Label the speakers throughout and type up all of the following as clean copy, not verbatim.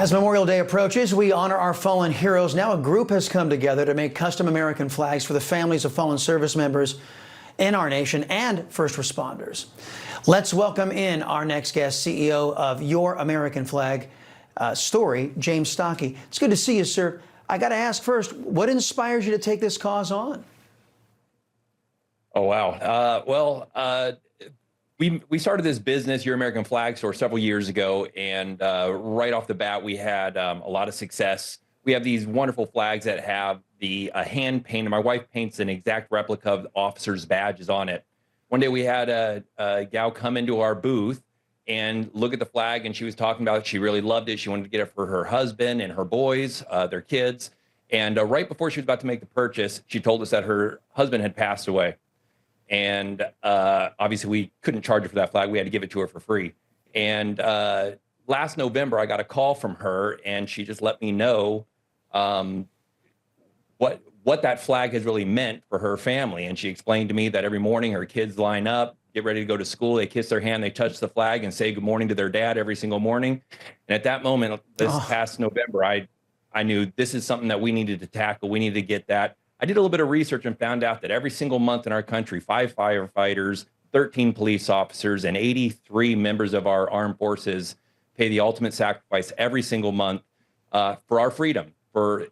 Speaker 1: As Memorial Day approaches, we honor our fallen heroes. Now a group has come together to make custom American flags for the families of fallen service members in our nation and first responders. Let's welcome in our next guest, CEO of Your American Flag Story, James Stockey. It's good to see you, sir. I got to ask first, what inspires you to take this cause on?
Speaker 2: Oh, wow. We started this business, Your American Flag Store, several years ago, and right off the bat, we had a lot of success. We have these wonderful flags that have the hand painted. My wife paints an exact replica of the officers' badges on it. One day we had a gal come into our booth and look at the flag, and she was talking about it. She really loved it. She wanted to get it for her husband and her boys, their kids. And right before she was about to make the purchase, she told us that her husband had passed away. And obviously we couldn't charge her for that flag. We had to give it to her for free. And last November, I got a call from her, and she just let me know what that flag has really meant for her family. And she explained to me that every morning her kids line up, get ready to go to school. They kiss their hand, they touch the flag and say good morning to their dad every single morning. And at that moment, this past November, I knew this is something that we needed to tackle. We needed to get that. I did a little bit of research and found out that every single month in our country, 5 firefighters, 13 police officers, and 83 members of our armed forces pay the ultimate sacrifice every single month for our freedom,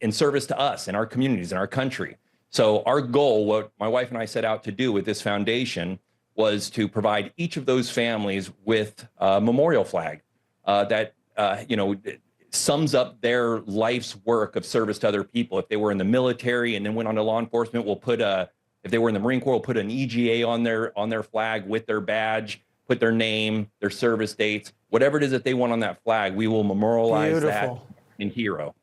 Speaker 2: in service to us and our communities and our country. So our goal, what my wife and I set out to do with this foundation, was to provide each of those families with a memorial flag that sums up their life's work of service to other people. If they were in the military and then went on to law enforcement, if they were in the Marine Corps, we'll put an EGA on their flag with their badge, put their name, their service dates, whatever it is that they want on that flag, we will memorialize that in hero.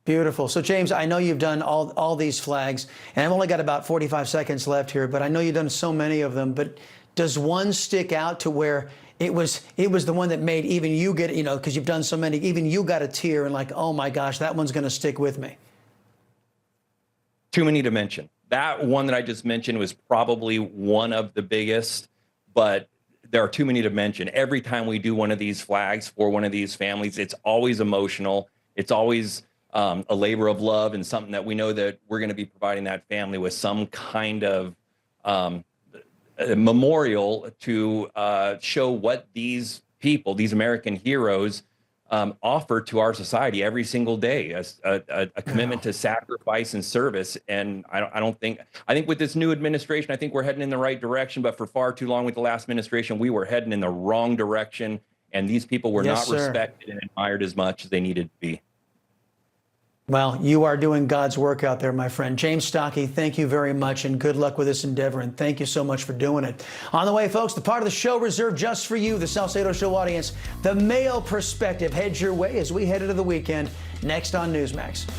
Speaker 1: Beautiful. So, James, I know you've done all these flags, and I've only got about 45 seconds left here, but I know you've done so many of them. But does one stick out to where it was the one that made even you get, because you've done so many, even you got a tear and like, oh my gosh, that one's going to stick with me?
Speaker 2: Too many to mention. That one that I just mentioned was probably one of the biggest, but there are too many to mention. Every time we do one of these flags for one of these families, it's always emotional. It's always a labor of love and something that we know that we're going to be providing that family with some kind of a memorial to show what these people, these American heroes, offer to our society every single day, as a commitment to sacrifice and service. And I think with this new administration, I think we're heading in the right direction, but for far too long with the last administration, we were heading in the wrong direction, and these people were not respected and admired as much as they needed to be.
Speaker 1: Well, you are doing God's work out there, my friend. James Stockey, thank you very much, and good luck with this endeavor, and thank you so much for doing it. On the way, folks, the part of the show reserved just for you, the Salcedo Show audience, the male perspective heads your way as we head into the weekend, next on NEWSMAX.